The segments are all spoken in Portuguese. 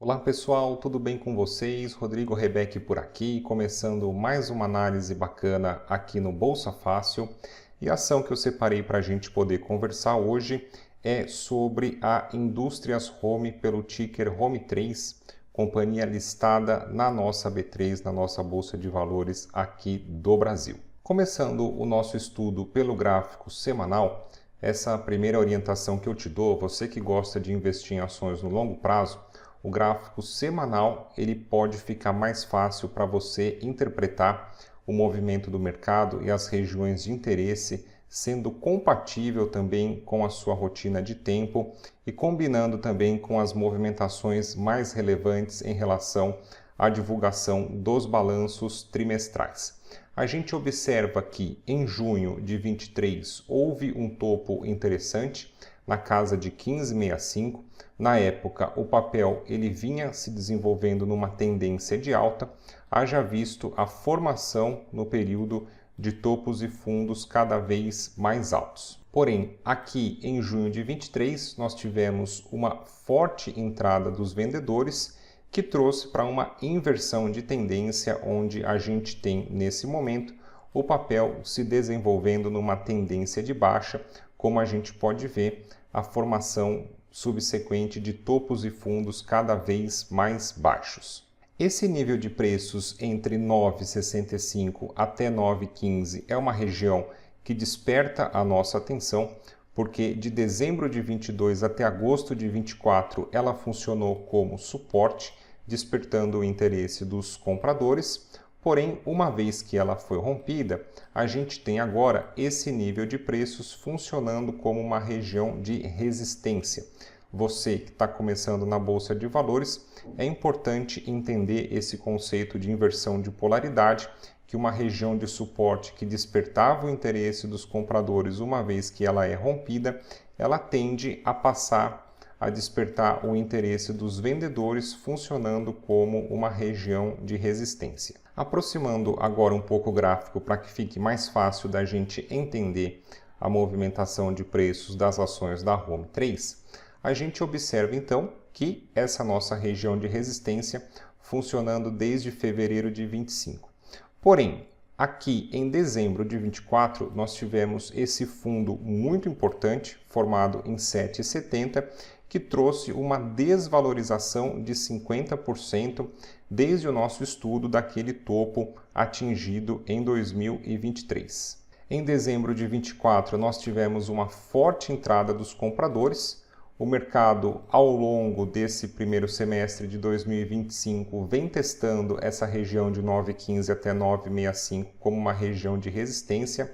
Olá pessoal, tudo bem com vocês? Rodrigo Rebeck por aqui, começando mais uma análise bacana aqui no Bolsa Fácil. E a ação que eu separei para a gente poder conversar hoje é sobre a Indústrias Home pelo ticker Home3, companhia listada na nossa B3, na nossa Bolsa de Valores aqui do Brasil. Começando o nosso estudo pelo gráfico semanal, essa primeira orientação que eu te dou, você que gosta de investir em ações no longo prazo, o gráfico semanal ele pode ficar mais fácil para você interpretar o movimento do mercado e as regiões de interesse, sendo compatível também com a sua rotina de tempo e combinando também com as movimentações mais relevantes em relação à divulgação dos balanços trimestrais. A gente observa que em junho de 23 houve um topo interessante na casa de 15,65. Na época, o papel ele vinha se desenvolvendo numa tendência de alta, haja visto a formação no período de topos e fundos cada vez mais altos. Porém, aqui em junho de 23, nós tivemos uma forte entrada dos vendedores que trouxe para uma inversão de tendência, onde a gente tem nesse momento o papel se desenvolvendo numa tendência de baixa, como a gente pode ver a formação subsequente de topos e fundos cada vez mais baixos. Esse nível de preços entre 9,65 até 9,15 é uma região que desperta a nossa atenção, porque de dezembro de 22 até agosto de 24 ela funcionou como suporte, despertando o interesse dos compradores. Porém, uma vez que ela foi rompida, a gente tem agora esse nível de preços funcionando como uma região de resistência. Você que está começando na Bolsa de Valores, é importante entender esse conceito de inversão de polaridade, que uma região de suporte que despertava o interesse dos compradores, uma vez que ela é rompida, ela tende a passar a despertar o interesse dos vendedores, funcionando como uma região de resistência. Aproximando agora um pouco o gráfico para que fique mais fácil da gente entender a movimentação de preços das ações da Home3, a gente observa então que essa nossa região de resistência funcionando desde fevereiro de 25. Porém, aqui em dezembro de 24, nós tivemos esse fundo muito importante, formado em 7,70, que trouxe uma desvalorização de 50% desde o nosso estudo daquele topo atingido em 2023. Em dezembro de 24, nós tivemos uma forte entrada dos compradores. O mercado, ao longo desse primeiro semestre de 2025, vem testando essa região de 9,15 até 9,65 como uma região de resistência,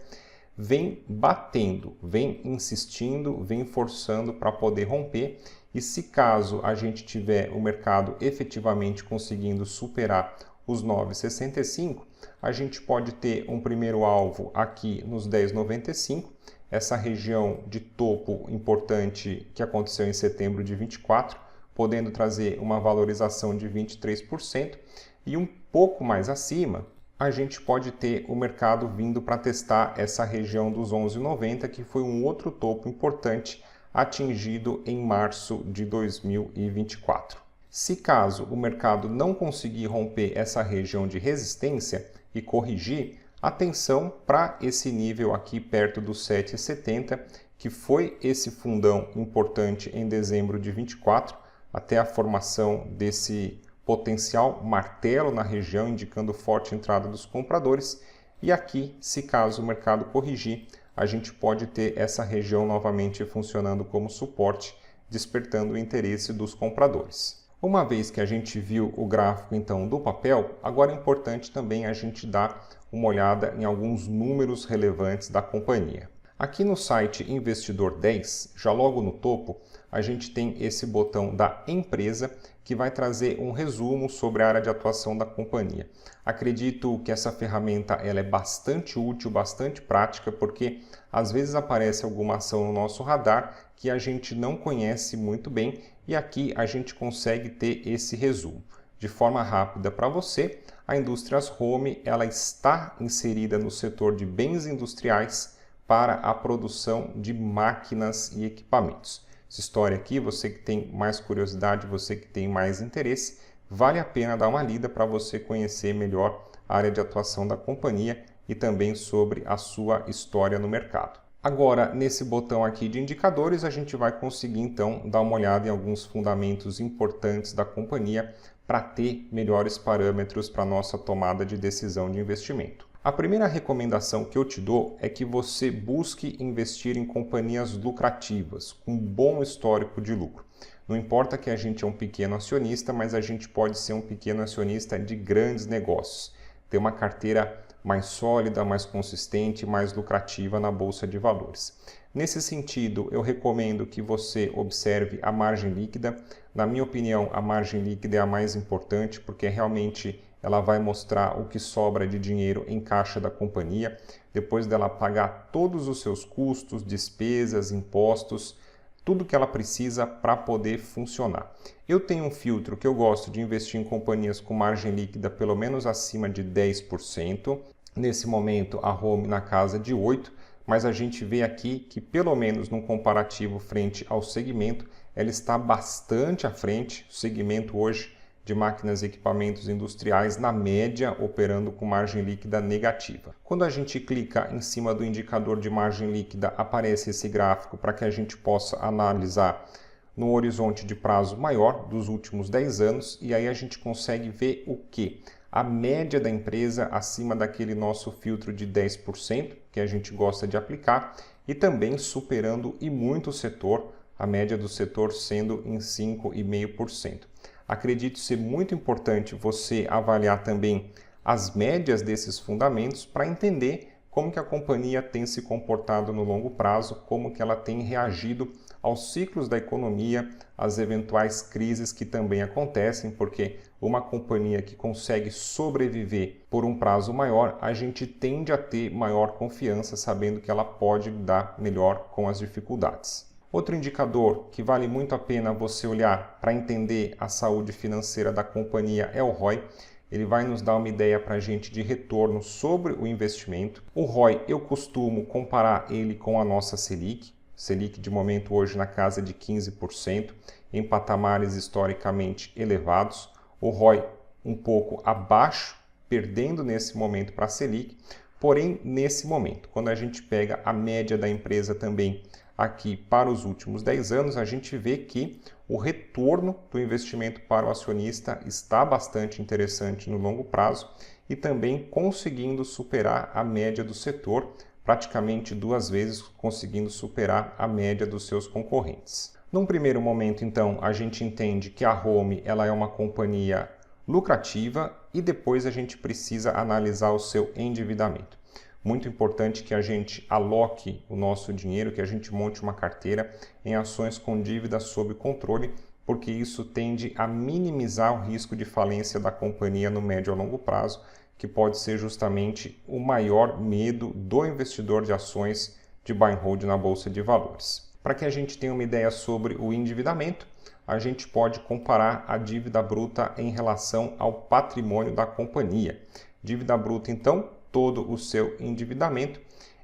vem batendo, vem insistindo, vem forçando para poder romper. E se caso a gente tiver o mercado efetivamente conseguindo superar os 9,65, a gente pode ter um primeiro alvo aqui nos 10,95, essa região de topo importante que aconteceu em setembro de 24, podendo trazer uma valorização de 23%, e um pouco mais acima, a gente pode ter o mercado vindo para testar essa região dos 11,90, que foi um outro topo importante atingido em março de 2024. Se caso o mercado não conseguir romper essa região de resistência e corrigir, atenção para esse nível aqui perto do 7,70, que foi esse fundão importante em dezembro de 24, até a formação desse potencial martelo na região, indicando forte entrada dos compradores. E aqui, se caso o mercado corrigir, a gente pode ter essa região novamente funcionando como suporte, despertando o interesse dos compradores. Uma vez que a gente viu o gráfico então do papel, agora é importante também a gente dar uma olhada em alguns números relevantes da companhia. Aqui no site Investidor 10, já logo no topo, a gente tem esse botão da empresa que vai trazer um resumo sobre a área de atuação da companhia. Acredito que essa ferramenta ela é bastante útil, bastante prática, porque às vezes aparece alguma ação no nosso radar que a gente não conhece muito bem e aqui a gente consegue ter esse resumo. De forma rápida para você, a Indústrias Home ela está inserida no setor de bens industriais para a produção de máquinas e equipamentos. essa história aqui, você que tem mais curiosidade, você que tem mais interesse, vale a pena dar uma lida para você conhecer melhor a área de atuação da companhia e também sobre a sua história no mercado. Agora, nesse botão aqui de indicadores, a gente vai conseguir então dar uma olhada em alguns fundamentos importantes da companhia para ter melhores parâmetros para a nossa tomada de decisão de investimento. A primeira recomendação que eu te dou é que você busque investir em companhias lucrativas, com bom histórico de lucro. Não importa que a gente é um pequeno acionista, mas a gente pode ser um pequeno acionista de grandes negócios, ter uma carteira mais sólida, mais consistente, mais lucrativa na bolsa de valores. Nesse sentido, eu recomendo que você observe a margem líquida. Na minha opinião, a margem líquida é a mais importante porque realmente ela vai mostrar o que sobra de dinheiro em caixa da companhia, depois dela pagar todos os seus custos, despesas, impostos, tudo que ela precisa para poder funcionar. Eu tenho um filtro que eu gosto de investir em companhias com margem líquida pelo menos acima de 10%. Nesse momento, a Home na casa de 8%, mas a gente vê aqui que pelo menos num comparativo frente ao segmento, ela está bastante à frente. O segmento hoje de máquinas e equipamentos industriais, na média, operando com margem líquida negativa. Quando a gente clica em cima do indicador de margem líquida, aparece esse gráfico para que a gente possa analisar no horizonte de prazo maior dos últimos 10 anos, e aí a gente consegue ver o quê? A média da empresa acima daquele nosso filtro de 10% que a gente gosta de aplicar e também superando e muito o setor, a média do setor sendo em 5,5%. Acredito ser muito importante você avaliar também as médias desses fundamentos para entender como que a companhia tem se comportado no longo prazo, como que ela tem reagido aos ciclos da economia, às eventuais crises que também acontecem, porque uma companhia que consegue sobreviver por um prazo maior, a gente tende a ter maior confiança sabendo que ela pode lidar melhor com as dificuldades. Outro indicador que vale muito a pena você olhar para entender a saúde financeira da companhia é o ROI. Ele vai nos dar uma ideia para a gente de retorno sobre o investimento. O ROI, eu costumo comparar ele com a nossa Selic. Selic de momento hoje na casa de 15%, em patamares historicamente elevados. O ROI um pouco abaixo, perdendo nesse momento para a Selic. Porém, nesse momento, quando a gente pega a média da empresa também aqui para os últimos 10 anos, a gente vê que o retorno do investimento para o acionista está bastante interessante no longo prazo e também conseguindo superar a média do setor, praticamente 2 vezes conseguindo superar a média dos seus concorrentes. Num primeiro momento, então, a gente entende que a Home ela é uma companhia lucrativa e depois a gente precisa analisar o seu endividamento. Muito importante que a gente aloque o nosso dinheiro, que a gente monte uma carteira em ações com dívida sob controle, porque isso tende a minimizar o risco de falência da companhia no médio a longo prazo, que pode ser justamente o maior medo do investidor de ações de buy and hold na bolsa de valores. Para que a gente tenha uma ideia sobre o endividamento, a gente pode comparar a dívida bruta em relação ao patrimônio da companhia. Dívida bruta, então, todo o seu endividamento.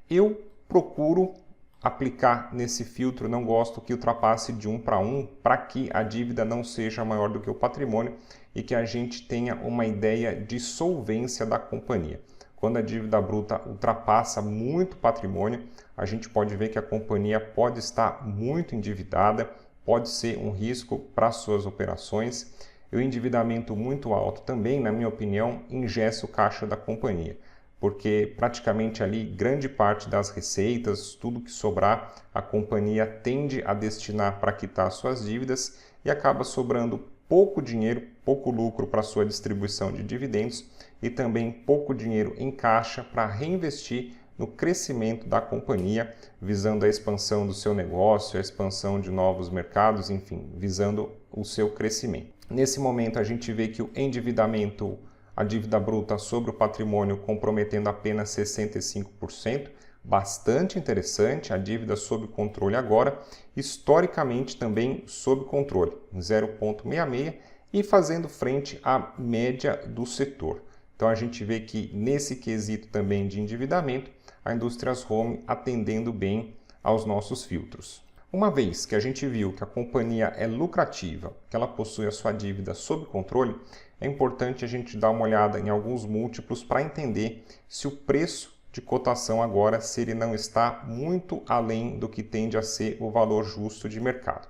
Eu procuro aplicar nesse filtro, não gosto que ultrapasse de 1 para 1, para que a dívida não seja maior do que o patrimônio e que a gente tenha uma ideia de solvência da companhia. Quando a dívida bruta ultrapassa muito o patrimônio, a gente pode ver que a companhia pode estar muito endividada, pode ser um risco para suas operações. E o endividamento muito alto também, na minha opinião, engessa o caixa da companhia, porque praticamente ali grande parte das receitas, tudo que sobrar, a companhia tende a destinar para quitar suas dívidas e acaba sobrando pouco dinheiro, pouco lucro para sua distribuição de dividendos e também pouco dinheiro em caixa para reinvestir no crescimento da companhia, visando a expansão do seu negócio, a expansão de novos mercados, enfim, visando o seu crescimento. Nesse momento a gente vê que o endividamento, a dívida bruta sobre o patrimônio comprometendo apenas 65%, bastante interessante, a dívida sob controle agora, historicamente também sob controle, 0,66 e fazendo frente à média do setor. Então a gente vê que nesse quesito também de endividamento, a Indústrias Home atendendo bem aos nossos filtros. Uma vez que a gente viu que a companhia é lucrativa, que ela possui a sua dívida sob controle, é importante a gente dar uma olhada em alguns múltiplos para entender se o preço de cotação agora, se ele não está muito além do que tende a ser o valor justo de mercado.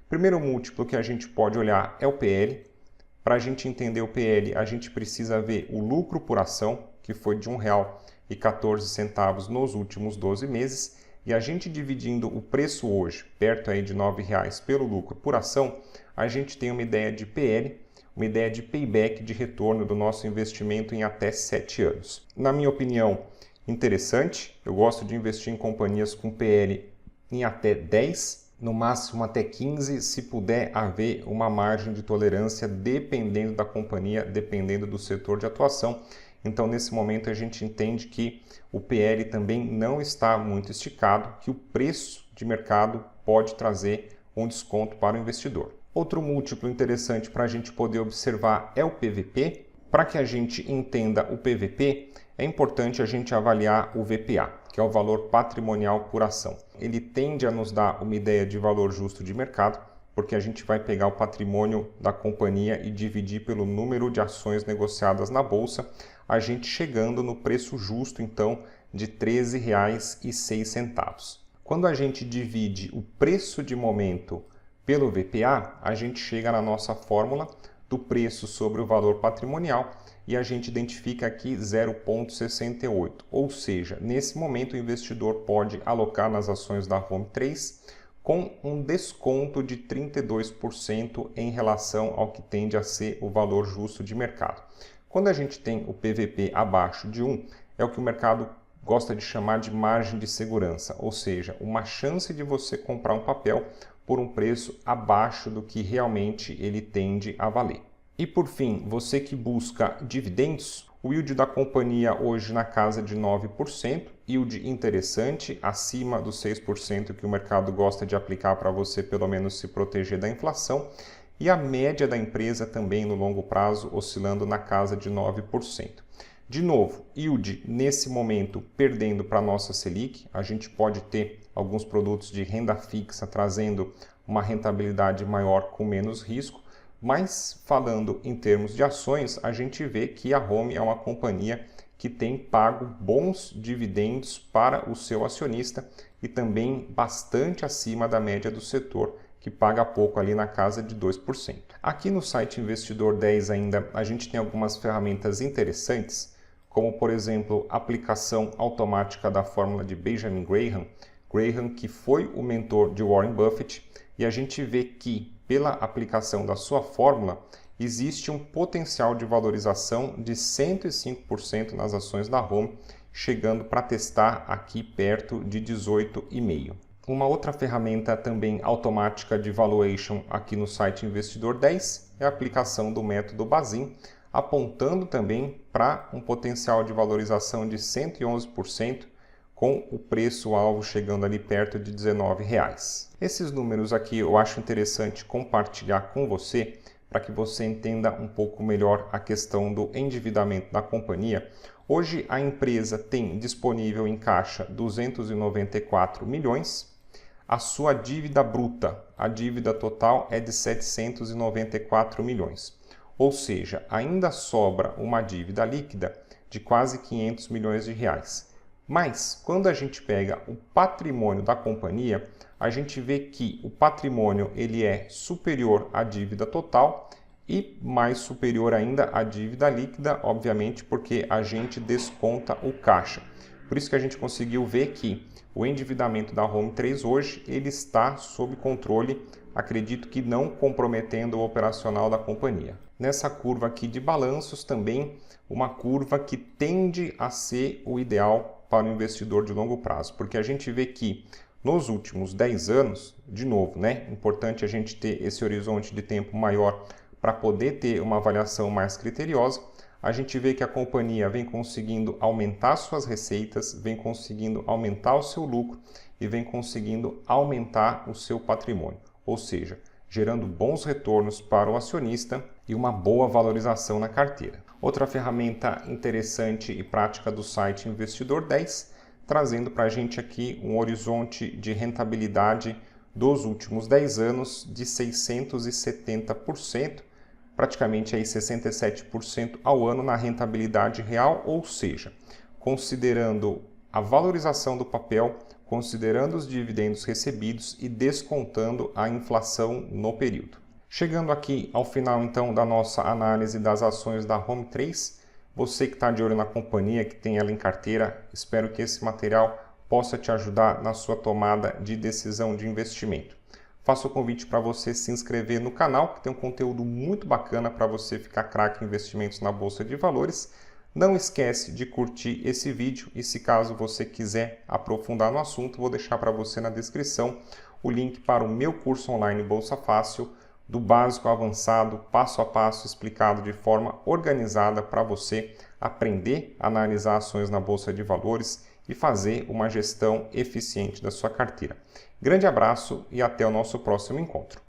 Primeiro múltiplo que a gente pode olhar é o PL. Para a gente entender o PL, a gente precisa ver o lucro por ação, que foi de R$ 1,14 nos últimos 12 meses, e a gente dividindo o preço hoje, perto aí de R$ 9,00 pelo lucro por ação, a gente tem uma ideia de PL, uma ideia de payback de retorno do nosso investimento em até 7 anos. Na minha opinião, interessante, eu gosto de investir em companhias com PL em até 10, no máximo até 15, se puder haver uma margem de tolerância dependendo da companhia, dependendo do setor de atuação. Então, nesse momento, a gente entende que o PL também não está muito esticado, que o preço de mercado pode trazer um desconto para o investidor. Outro múltiplo interessante para a gente poder observar é o PVP. Para que a gente entenda o PVP, é importante a gente avaliar o VPA, que é o valor patrimonial por ação. Ele tende a nos dar uma ideia de valor justo de mercado, porque a gente vai pegar o patrimônio da companhia e dividir pelo número de ações negociadas na bolsa, a gente chegando no preço justo, então, de R$ 13,06. Quando a gente divide o preço de momento pelo VPA, a gente chega na nossa fórmula do preço sobre o valor patrimonial e a gente identifica aqui 0,68. Ou seja, nesse momento o investidor pode alocar nas ações da Home3 com um desconto de 32% em relação ao que tende a ser o valor justo de mercado. Quando a gente tem o PVP abaixo de 1, é o que o mercado gosta de chamar de margem de segurança, ou seja, uma chance de você comprar um papel por um preço abaixo do que realmente ele tende a valer. E por fim, você que busca dividendos, o yield da companhia hoje na casa de 9%, yield interessante, acima dos 6% que o mercado gosta de aplicar para você pelo menos se proteger da inflação, e a média da empresa também no longo prazo oscilando na casa de 9%. De novo, yield nesse momento perdendo para a nossa Selic, a gente pode ter alguns produtos de renda fixa trazendo uma rentabilidade maior com menos risco, mas falando em termos de ações, a gente vê que a Home é uma companhia que tem pago bons dividendos para o seu acionista e também bastante acima da média do setor, que paga pouco ali na casa de 2%. Aqui no site Investidor 10 ainda a gente tem algumas ferramentas interessantes, como por exemplo a aplicação automática da fórmula de Benjamin Graham, que foi o mentor de Warren Buffett, e a gente vê que pela aplicação da sua fórmula existe um potencial de valorização de 105% nas ações da Home, chegando para testar aqui perto de 18,5%. Uma outra ferramenta também automática de valuation aqui no site Investidor 10 é a aplicação do método Bazin, apontando também para um potencial de valorização de 111%, com o preço-alvo chegando ali perto de R$ 19,00. Esses números aqui eu acho interessante compartilhar com você, para que você entenda um pouco melhor a questão do endividamento da companhia. Hoje a empresa tem disponível em caixa 294 milhões, a sua dívida bruta, a dívida total é de 794 milhões. Ou seja, ainda sobra uma dívida líquida de quase 500 milhões de reais. Mas, quando a gente pega o patrimônio da companhia, a gente vê que o patrimônio ele é superior à dívida total e mais superior ainda à dívida líquida, obviamente, porque a gente desconta o caixa. Por isso que a gente conseguiu ver que o endividamento da Home3 hoje ele está sob controle, acredito que não comprometendo o operacional da companhia. Nessa curva aqui de balanços também, uma curva que tende a ser o ideal para o investidor de longo prazo, porque a gente vê que nos últimos 10 anos, de novo, importante a gente ter esse horizonte de tempo maior para poder ter uma avaliação mais criteriosa, a gente vê que a companhia vem conseguindo aumentar suas receitas, vem conseguindo aumentar o seu lucro e vem conseguindo aumentar o seu patrimônio, ou seja, gerando bons retornos para o acionista e uma boa valorização na carteira. Outra ferramenta interessante e prática do site Investidor 10, trazendo para a gente aqui um horizonte de rentabilidade dos últimos 10 anos de 670%, praticamente aí 67% ao ano na rentabilidade real, ou seja, considerando a valorização do papel, considerando os dividendos recebidos e descontando a inflação no período. Chegando aqui ao final então da nossa análise das ações da Home3, você que está de olho na companhia, que tem ela em carteira, espero que esse material possa te ajudar na sua tomada de decisão de investimento. Faço o convite para você se inscrever no canal, que tem um conteúdo muito bacana para você ficar craque em investimentos na Bolsa de Valores. Não esquece de curtir esse vídeo e se caso você quiser aprofundar no assunto, vou deixar para você na descrição o link para o meu curso online Bolsa Fácil, do básico ao avançado, passo a passo, explicado de forma organizada para você aprender a analisar ações na Bolsa de Valores e fazer uma gestão eficiente da sua carteira. Grande abraço e até o nosso próximo encontro.